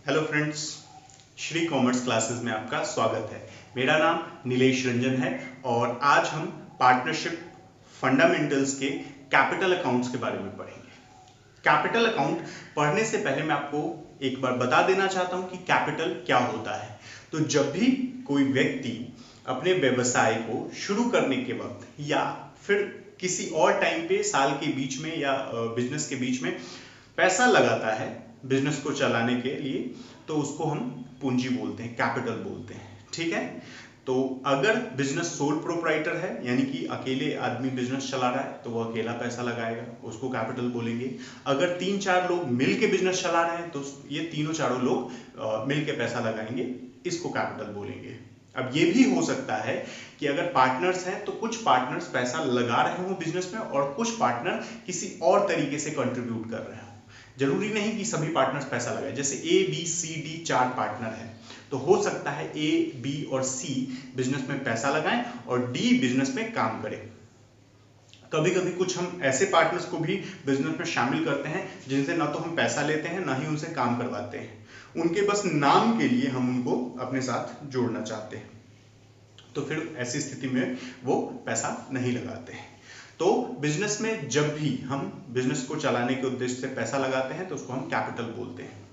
Hello friends, Shri commerce classes में आपका स्वागत है। मेरा नाम नीलेश रंजन है और आज हम पार्टनरशिप फंडामेंटल्स के कैपिटल अकाउंट्स के बारे में पढ़ेंगे। कैपिटल अकाउंट पढ़ने से पहले मैं आपको एक बार बता देना चाहता हूं कि कैपिटल क्या होता है। तो जब भी कोई व्यक्ति अपने व्यवसाय को शुरू करने के वक्त या फिर किसी और टाइम पे साल के बीच में या बिजनेस के बीच में पैसा लगाता है बिजनेस को चलाने के लिए, तो उसको हम पूंजी बोलते हैं, कैपिटल बोलते हैं। ठीक है, तो अगर बिजनेस सोल प्रोप्राइटर है यानी कि अकेले आदमी बिजनेस चला रहा है तो वो अकेला पैसा लगाएगा, उसको कैपिटल बोलेंगे। अगर 3-4 लोग मिल के बिजनेस चला रहे हैं तो ये तीनों चारों लोग मिल के पैसा लगाएंगे, इसको कैपिटल बोलेंगे। अब ये भी हो सकता है कि अगर पार्टनर्स हैं तो कुछ पार्टनर्स पैसा लगा रहे हो बिजनेस में और कुछ पार्टनर किसी और तरीके से कंट्रीब्यूट कर रहे हो। जरूरी नहीं कि सभी पार्टनर्स पैसा लगाए। जैसे A B C D 4 partner हैं तो हो सकता है ए बी और सी बिजनेस में पैसा लगाएं और डी बिजनेस में काम करें। कभी कभी कुछ हम ऐसे पार्टनर्स को भी बिजनेस में शामिल करते हैं जिनसे ना तो हम पैसा लेते हैं ना ही उनसे काम करवाते हैं, उनके बस नाम के लिए हम उनको अपने साथ जोड़ना चाहते हैं, तो फिर ऐसी स्थिति में वो पैसा नहीं लगाते हैं। तो बिजनेस में जब भी हम बिजनेस को चलाने के उद्देश्य से पैसा लगाते हैं तो उसको हम कैपिटल बोलते हैं।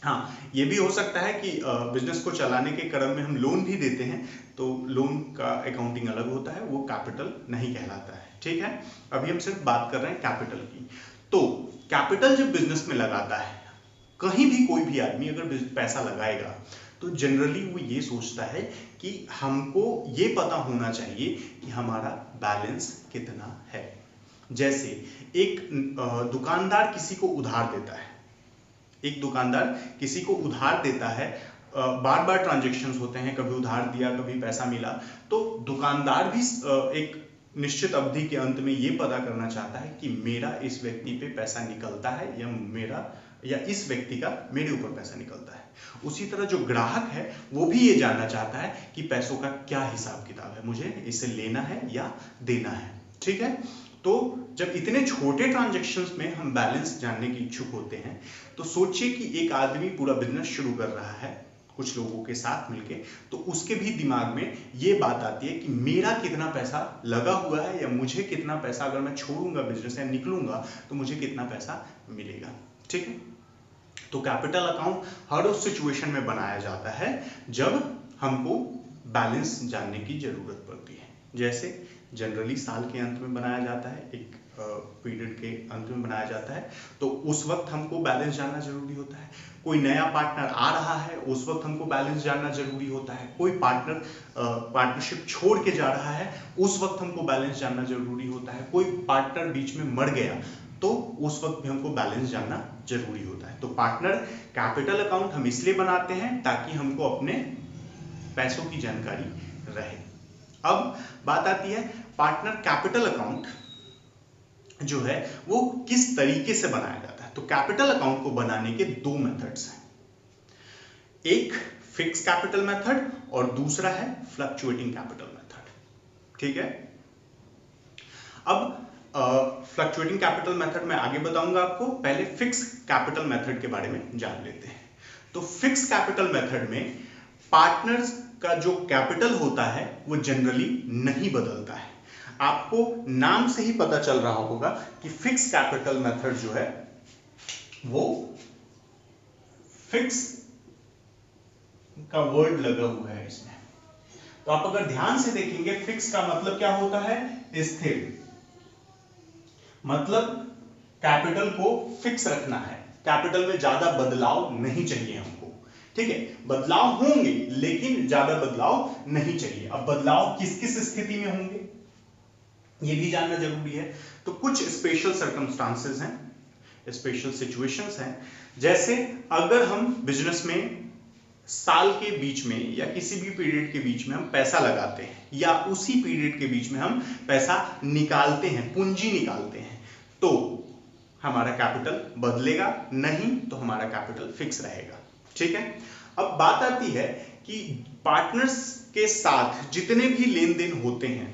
हाँ, ये भी हो सकता है कि बिजनेस को चलाने के क्रम में हम लोन भी देते हैं तो लोन का अकाउंटिंग अलग होता है, वो कैपिटल नहीं कहलाता है। ठीक है, अभी हम सिर्फ बात कर रहे हैं कैपिटल की। तो कैपिटल जब बिजनेस में लगाता है, कहीं भी कोई भी आदमी अगर पैसा लगाएगा तो जनरली वो ये सोचता है कि हमको ये पता होना चाहिए कि हमारा बैलेंस कितना है। जैसे एक दुकानदार किसी को उधार देता है, एक दुकानदार किसी को उधार देता है, बार बार ट्रांजैक्शंस होते हैं, कभी उधार दिया कभी पैसा मिला, तो दुकानदार भी एक निश्चित अवधि के अंत में ये पता करना चाहता है कि मेरा इस व्यक्ति पे पैसा निकलता है या इस व्यक्ति का मेरे ऊपर पैसा निकलता है। उसी तरह जो ग्राहक है वो भी ये जानना चाहता है कि पैसों का क्या हिसाब किताब है, मुझे इसे लेना है या देना है। ठीक है, तो जब इतने छोटे ट्रांजैक्शंस में हम बैलेंस जानने के इच्छुक होते हैं तो सोचिए कि एक आदमी पूरा बिजनेस शुरू कर रहा है कुछ लोगों के साथ मिलके, तो उसके भी दिमाग में ये बात आती है कि मेरा कितना पैसा लगा हुआ है या मुझे कितना पैसा, अगर मैं छोड़ूंगा बिजनेस या निकलूंगा तो मुझे कितना पैसा मिलेगा। ठीक है, तो कैपिटल अकाउंट हर उस सिचुएशन में बनाया जाता है जब हमको बैलेंस जानने की जरूरत पड़ती है। जैसे जनरली साल के अंत में बनाया जाता है, एक पीरियड के अंत में बनाया जाता है, तो उस वक्त हमको बैलेंस जानना जरूरी होता है। कोई नया पार्टनर आ रहा है, उस वक्त हमको बैलेंस जानना जरूरी होता है। कोई पार्टनर पार्टनरशिप छोड़ के जा रहा है, उस वक्त हमको बैलेंस जानना जरूरी होता है। कोई पार्टनर बीच में मर गया तो उस वक्त भी हमको बैलेंस जानना जरूरी होता है। तो पार्टनर कैपिटल अकाउंट हम इसलिए बनाते हैं ताकि हमको अपने पैसों की जानकारी रहे। अब बात आती है पार्टनर कैपिटल अकाउंट जो है वो किस तरीके से बनाया जाता है। तो कैपिटल अकाउंट को बनाने के 2 मेथड्स हैं, एक फिक्स कैपिटल मेथड और दूसरा है फ्लक्चुएटिंग कैपिटल मेथड। ठीक है, अब फ्लक्चुएटिंग कैपिटल मेथड मैं आगे बताऊंगा आपको, पहले फिक्स कैपिटल मेथड के बारे में जान लेते हैं। तो फिक्स कैपिटल मेथड में पार्टनर्स का जो कैपिटल होता है वो जनरली नहीं बदलता है। आपको नाम से ही पता चल रहा होगा कि फिक्स कैपिटल मेथड जो है वो फिक्स का वर्ड लगा हुआ है इसमें। तो आप अगर ध्यान से देखेंगे, फिक्स का मतलब क्या होता है? स्थिर। मतलब कैपिटल को फिक्स रखना है, कैपिटल में ज्यादा बदलाव नहीं चाहिए हमको। ठीक है, बदलाव होंगे लेकिन ज्यादा बदलाव नहीं चाहिए। अब बदलाव किस किस स्थिति में होंगे ये भी जानना जरूरी है। तो कुछ स्पेशल सर्कमस्टांसेस हैं, स्पेशल सिचुएशंस हैं। जैसे अगर हम बिजनेस में साल के बीच में या किसी भी पीरियड के बीच में हम पैसा लगाते हैं या उसी पीरियड के बीच में हम पैसा निकालते हैं, पूंजी निकालते हैं, तो हमारा कैपिटल बदलेगा, नहीं तो हमारा कैपिटल फिक्स रहेगा। ठीक है, अब बात आती है कि पार्टनर्स के साथ जितने भी लेन देन होते हैं,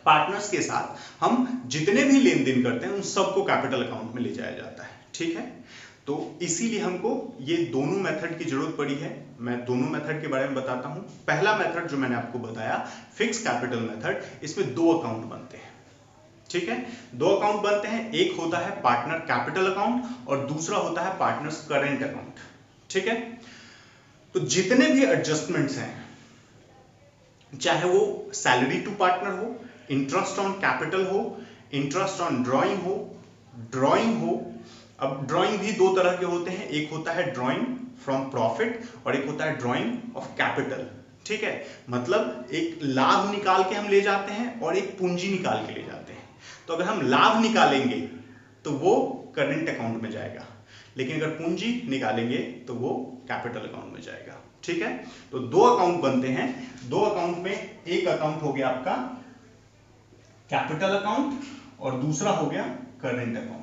पार्टनर्स के साथ हम जितने भी लेन देन करते हैं उन सबको कैपिटल अकाउंट में ले जाया जाता है। ठीक है, तो इसीलिए हमको ये दोनों मेथड की जरूरत पड़ी है। मैं दोनों मेथड के बारे में बताता हूं। पहला मेथड जो मैंने आपको बताया फिक्स कैपिटल मेथड, इसमें दो अकाउंट बनते हैं। ठीक है, दो अकाउंट बनते हैं, एक होता है पार्टनर कैपिटल अकाउंट और दूसरा होता है पार्टनर्स करेंट अकाउंट। ठीक है, तो जितने भी एडजस्टमेंट्स हैं, चाहे वो सैलरी टू पार्टनर हो, इंटरेस्ट ऑन कैपिटल हो, इंटरेस्ट ऑन ड्राइंग हो। अब ड्राइंग भी दो तरह के होते हैं, एक होता है ड्राइंग फ्रॉम प्रॉफिट और एक होता है ड्राइंग ऑफ कैपिटल। ठीक है, मतलब एक लाभ निकाल के हम ले जाते हैं और एक पूंजी निकाल के ले जाते हैं। तो अगर हम लाभ निकालेंगे तो वो करंट अकाउंट में जाएगा, लेकिन अगर पूंजी निकालेंगे तो वो कैपिटल अकाउंट में जाएगा। ठीक है, तो दो अकाउंट बनते हैं। दो अकाउंट में एक अकाउंट हो गया आपका कैपिटल अकाउंट और दूसरा हो गया करंट अकाउंट।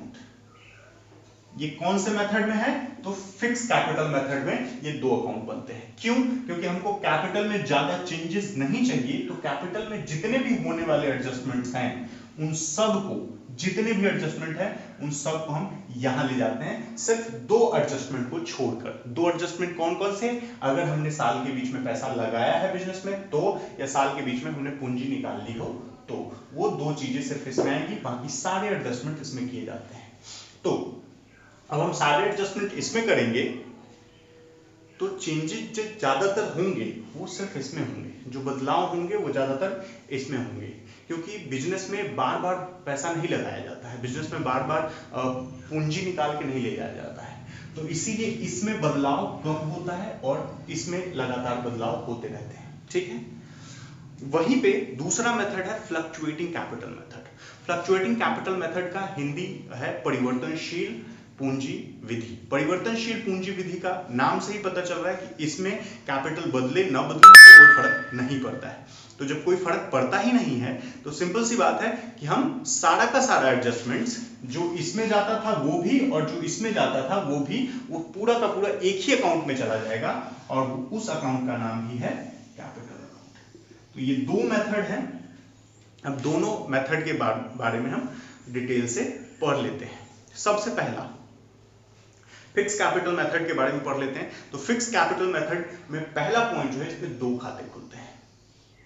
ये कौन से मेथड में है? तो फिक्स कैपिटल मेथड में ये दो अकाउंट बनते हैं। क्यों? क्योंकि हमको कैपिटल में ज्यादा चेंजेस नहीं चाहिए। तो कैपिटल में जितने भी होने वाले एडजस्टमेंट्स हैं उन सब को, जितने भी एडजस्टमेंट है उन सब को हम यहां ले जाते हैं, सिर्फ दो एडजस्टमेंट को छोड़कर। दो एडजस्टमेंट कौन कौन से? अगर हमने साल के बीच में पैसा लगाया है बिजनेस में तो, या साल के बीच में हमने पूंजी निकाल ली हो तो, वो दो चीजें सिर्फ इसमें आएंगी, बाकी सारे एडजस्टमेंट इसमें किए जाते हैं। तो अब हम सारे एडजस्टमेंट इसमें करेंगे तो चेंजेस जो ज्यादातर होंगे वो सिर्फ इसमें होंगे, जो बदलाव होंगे वो ज्यादातर इसमें होंगे, क्योंकि बिजनेस में बार बार पैसा नहीं लगाया जाता है, बिजनेस में बार बार पूंजी निकाल के नहीं ले जाया जाता है। तो इसीलिए इसमें बदलाव कम होता है और इसमें लगातार बदलाव होते रहते हैं। ठीक है, वहीं पे दूसरा मेथड है fluctuating capital method. Fluctuating capital method का हिंदी है परिवर्तनशील पूंजी विधि। परिवर्तनशील पूंजी विधि का नाम से ही पता चल रहा है कि इसमें कैपिटल बदले न बदले तो कोई फर्क नहीं पड़ता है। तो जब कोई फर्क पड़ता ही नहीं है तो सिंपल सी बात है कि हम सारा का सारा एडजस्टमेंट्स, जो इसमें जाता था वो भी और जो इसमें जाता था वो भी, वो पूरा का पूरा एक ही अकाउंट में चला जाएगा और उस अकाउंट का नाम ही है कैपिटल अकाउंट। तो ये दो मेथड हैं। अब दोनों मेथड के बारे में हम डिटेल से पढ़ लेते हैं। सबसे पहला फिक्स कैपिटल मेथड के बारे में पढ़ लेते हैं। तो फिक्स कैपिटल मेथड में पहला पॉइंट जो है, इसमें दो खाते खुलते हैं।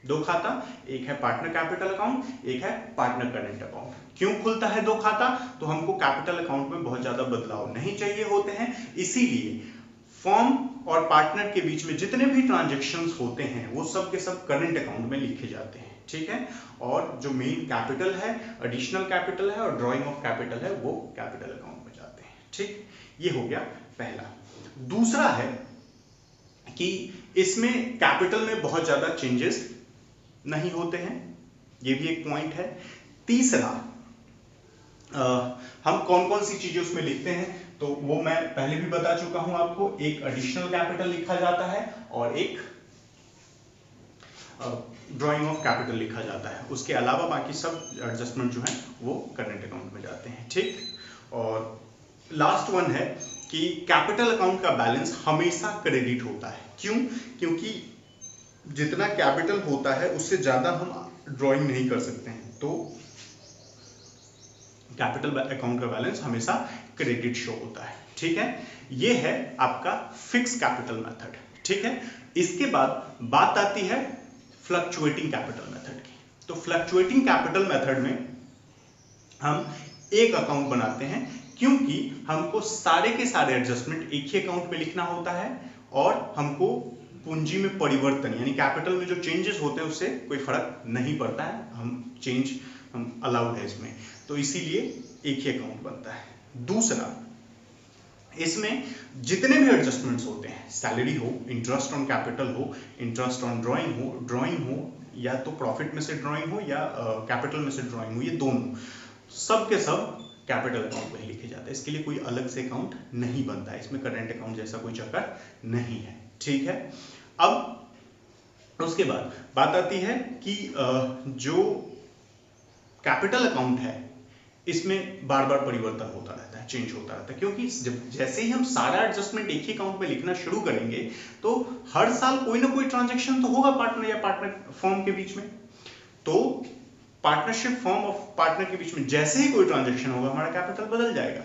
दो खाता, एक है पार्टनर कैपिटल अकाउंट, एक है पार्टनर करंट अकाउंट। क्यों खुलता है दो खाता? तो हमको कैपिटल अकाउंट में बहुत ज्यादा बदलाव नहीं चाहिए होते हैं, इसीलिए फर्म और पार्टनर के बीच में जितने भी ट्रांजैक्शंस होते हैं वो सब के सब करंट अकाउंट में लिखे जाते हैं। ठीक है, और जो मेन कैपिटल है, एडिशनल कैपिटल है और ड्रॉइंग ऑफ कैपिटल है वो कैपिटल अकाउंट में जाते हैं। ठीक, ये हो गया पहला। दूसरा है कि इसमें कैपिटल में बहुत ज्यादा चेंजेस नहीं होते हैं, ये भी एक पॉइंट है। तीसरा, हम कौन कौन सी चीजें उसमें लिखते हैं तो वो मैं पहले भी बता चुका हूं आपको। एक एडिशनल कैपिटल लिखा जाता है और एक ड्राइंग ऑफ कैपिटल लिखा जाता है। उसके अलावा बाकी सब एडजस्टमेंट जो है वो करंट अकाउंट में जाते हैं। ठीक, और लास्ट वन है कि कैपिटल अकाउंट का बैलेंस हमेशा क्रेडिट होता है। क्यों? क्योंकि जितना कैपिटल होता है उससे ज्यादा हम ड्राइंग नहीं कर सकते हैं, तो कैपिटल अकाउंट का बैलेंस हमेशा क्रेडिट शो होता है। ठीक है, ये है आपका फिक्स कैपिटल मेथड। ठीक है, इसके बाद बात आती है फ्लक्चुएटिंग कैपिटल मेथड की। तो फ्लक्चुएटिंग कैपिटल मेथड में हम एक अकाउंट बनाते हैं, क्योंकि हमको सारे के सारे एडजस्टमेंट एक ही अकाउंट में लिखना होता है और हमको पूंजी में परिवर्तन यानी कैपिटल में जो चेंजेस होते हैं उससे कोई फर्क नहीं पड़ता है, हम अलाउड है इसमें, तो इसीलिए एक ही अकाउंट बनता है। दूसरा, इसमें जितने भी एडजस्टमेंट्स होते हैं, सैलरी हो, इंटरेस्ट ऑन कैपिटल हो, इंटरेस्ट ऑन ड्राइंग हो या तो प्रॉफिट में से ड्राइंग हो या कैपिटल में से ड्राइंग हो, ये दोनों सब के सब कैपिटल अकाउंट में ही लिखे जाते हैं। इसके लिए कोई अलग से अकाउंट नहीं बनता है, इसमें करंट अकाउंट जैसा कोई चक्कर नहीं है। ठीक है, अब उसके बाद बात आती है कि जो कैपिटल अकाउंट है इसमें बार बार परिवर्तन होता रहता है, चेंज होता रहता है, क्योंकि जैसे ही हम सारा एडजस्टमेंट एक ही अकाउंट में लिखना शुरू करेंगे तो हर साल कोई ना कोई ट्रांजैक्शन तो होगा पार्टनर या पार्टनर फर्म के बीच में। तो पार्टनरशिप फर्म और पार्टनर के बीच में जैसे ही कोई ट्रांजैक्शन होगा हमारा कैपिटल बदल जाएगा।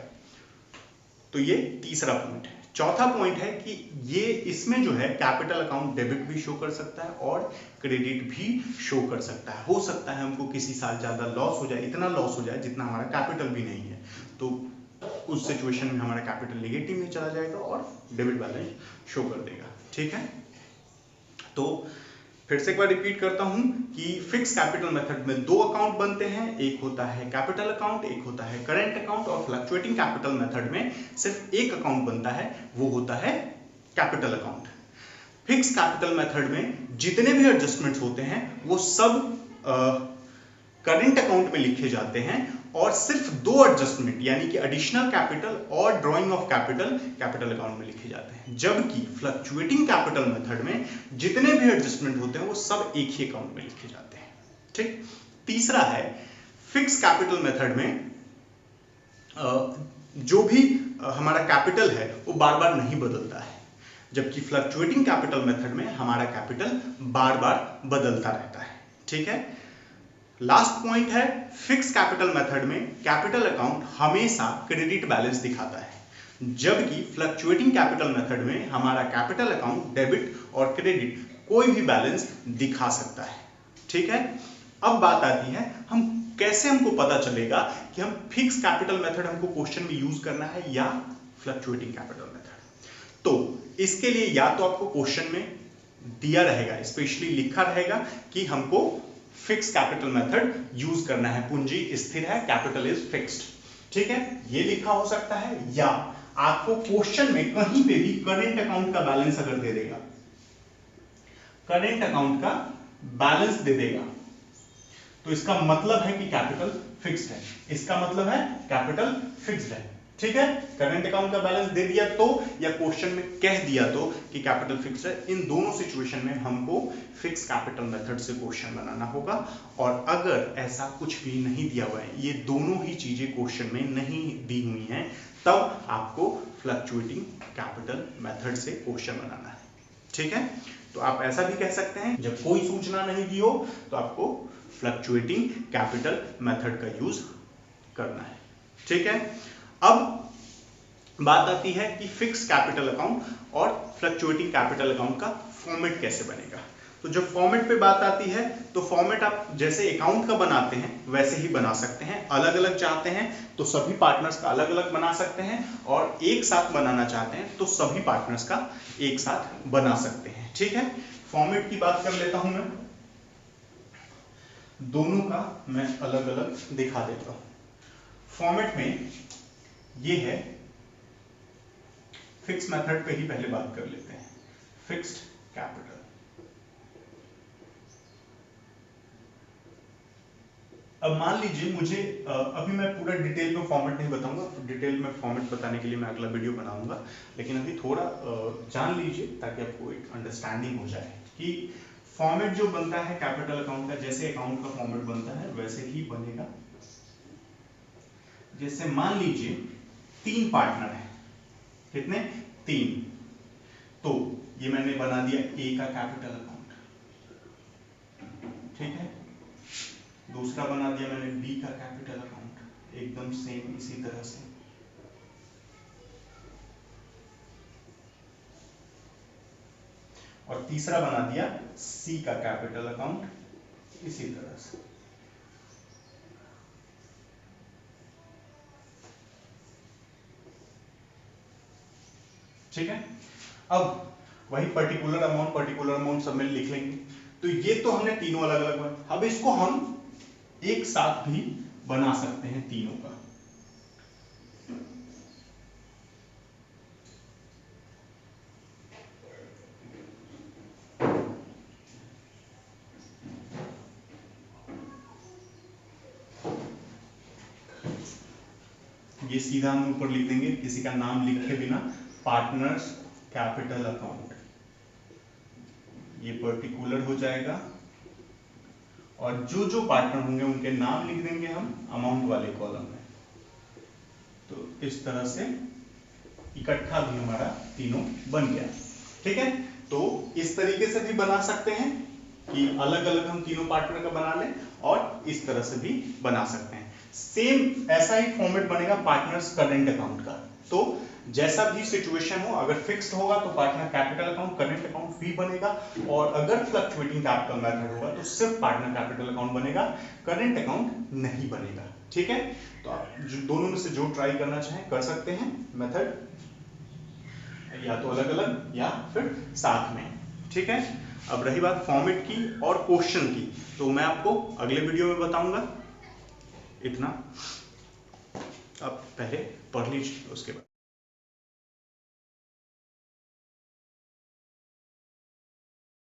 तो ये तीसरा पॉइंट है। चौथा पॉइंट है कि ये इसमें जो है कैपिटल अकाउंट डेबिट भी शो कर सकता है और क्रेडिट भी शो कर सकता है। हो सकता है हमको किसी साल ज़्यादा लॉस हो जाए, इतना लॉस हो जाए जितना हमारा कैपिटल भी नहीं है, तो उस सिचुएशन में हमारा कैपिटल नेगेटिव में चला जाएगा और डेबिट बैलेंस शो कर देगा। ठीक है, तो फिर से एक बार रिपीट करता हूं कि फिक्स कैपिटल मेथड में दो अकाउंट बनते हैं, एक होता है कैपिटल अकाउंट, एक होता है करंट अकाउंट, और फ्लक्चुएटिंग कैपिटल मेथड में सिर्फ एक अकाउंट बनता है, वो होता है capital account. Fix capital method में जितने भी एडजस्टमेंट्स होते हैं वो सब करंट अकाउंट में लिखे जाते हैं, और सिर्फ दो एडजस्टमेंट यानी कि एडिशनल कैपिटल और drawing of capital capital account में लिखे जाते हैं। जबकि फ्लक्चुएटिंग कैपिटल मेथड में जितने भी एडजस्टमेंट होते हैं वो सब एक ही अकाउंट में लिखे जाते हैं। ठीक, तीसरा है फिक्स कैपिटल मेथड में जो भी हमारा कैपिटल है वो बार बार नहीं बदलता है, जबकि फ्लक्चुएटिंग कैपिटल मेथड में हमारा कैपिटल बार बार बदलता रहता है। ठीक है, लास्ट पॉइंट है फिक्स कैपिटल मेथड में कैपिटल अकाउंट हमेशा क्रेडिट बैलेंस दिखाता है, जबकि फ्लक्चुएटिंग कैपिटल मेथड में हमारा कैपिटल अकाउंट डेबिट और क्रेडिट कोई भी बैलेंस दिखा सकता है। ठीक है, अब बात आती है हम कैसे हमको पता चलेगा कि हम फिक्स कैपिटल मेथड हमको क्वेश्चन में यूज करना है या फ्लक्चुएटिंग कैपिटल मेथड। तो इसके लिए या तो आपको क्वेश्चन में दिया रहेगा, स्पेशली लिखा रहेगा कि हमको फिक्स कैपिटल मेथड यूज करना है, पूंजी स्थिर है, कैपिटल इज फिक्स्ड। ठीक है, ये लिखा हो सकता है, या आपको क्वेश्चन में कहीं पे भी करेंट अकाउंट का बैलेंस अगर दे देगा, करेंट अकाउंट का बैलेंस दे देगा, तो इसका मतलब है कि कैपिटल फिक्स्ड है, इसका मतलब है कैपिटल फिक्स्ड है। ठीक है, करंट अकाउंट का बैलेंस दे दिया तो, या क्वेश्चन में कह दिया तो कि कैपिटल फिक्स्ड है, इन दोनों सिचुएशन में हमको फिक्स कैपिटल मेथड से क्वेश्चन बनाना होगा। और अगर ऐसा कुछ भी नहीं दिया हुआ है, ये दोनों ही चीजें क्वेश्चन में नहीं दी हुई हैं, तब आपको फ्लक्चुएटिंग कैपिटल मेथड से क्वेश्चन बनाना है। ठीक है, तो आप ऐसा भी कह सकते हैं जब कोई सूचना नहीं दी हो तो आपको फ्लक्चुएटिंग कैपिटल मेथड का यूज करना है। ठीक है, अब बात आती है कि फिक्स कैपिटल अकाउंट और फ्लक्चुएटिंग कैपिटल अकाउंट का फॉर्मेट कैसे बनेगा। तो जब फॉर्मेट पे बात आती है तो फॉर्मेट आप जैसे अकाउंट का बनाते हैं वैसे ही बना सकते हैं। अलग अलग चाहते हैं तो सभी पार्टनर्स का अलग अलग बना सकते हैं, और एक साथ बनाना चाहते हैं तो सभी पार्टनर्स का एक साथ बना सकते हैं। ठीक है, फॉर्मेट की बात कर लेता हूं, मैं दोनों का मैं अलग अलग दिखा देता हूं। फॉर्मेट में ये है, फिक्स मेथड पे ही पहले बात कर लेते हैं। फिक्स्ड कैपिटल, अब मान लीजिए मुझे अभी मैं पूरा डिटेल में फॉर्मेट नहीं बताऊंगा, डिटेल में फॉर्मेट बताने के लिए मैं अगला वीडियो बनाऊंगा, लेकिन अभी थोड़ा जान लीजिए ताकि आपको एक अंडरस्टैंडिंग हो जाए कि फॉर्मेट जो बनता है कैपिटल अकाउंट का, जैसे अकाउंट का फॉर्मेट बनता है वैसे ही बनेगा। जैसे मान लीजिए 3 पार्टनर है, कितने? 3, तो ये मैंने बना दिया ए का कैपिटल अकाउंट। ठीक है, दूसरा बना दिया मैंने बी का कैपिटल अकाउंट, एकदम सेम इसी तरह से। और तीसरा बना दिया सी का कैपिटल अकाउंट इसी तरह से। ठीक है, अब वही पर्टिकुलर अमाउंट सब में लिख लेंगे। तो ये तो हमने तीनों अलग अलग बना, अब इसको हम एक साथ भी बना सकते हैं तीनों का। ये सीधा हम ऊपर लिख देंगे किसी का नाम लिखे बिना, पार्टनर्स कैपिटल अकाउंट, ये पर्टिकुलर हो जाएगा, और जो जो पार्टनर होंगे उनके नाम लिख देंगे हम अमाउंट वाले कॉलम में। तो इस तरह से इकट्ठा भी हमारा तीनों बन गया। ठीक है, तो इस तरीके से भी बना सकते हैं कि अलग अलग हम तीनों पार्टनर का बना लें, और इस तरह से भी बना सकते हैं। सेम ऐसा ही फॉर्मेट बनेगा पार्टनर्स करंट अकाउंट का। तो जैसा भी सिचुएशन हो, अगर फिक्स्ड होगा तो partner capital account current account भी बनेगा, और अगर फ्लक्चुएटिंग कैपिटल मेथड होगा तो सिर्फ पार्टनर कैपिटल अकाउंट बनेगा, करेंट अकाउंट नहीं बनेगा। ठीक है, तो आप दोनों में से जो ट्राई करना चाहें कर सकते हैं मेथड, या तो अलग अलग या फिर साथ में। ठीक है, अब रही बात फॉर्मेट की और क्वेश्चन की, तो मैं आपको अगले वीडियो में बताऊंगा। इतना आप पहले पढ़ लीजिए, उसके बाद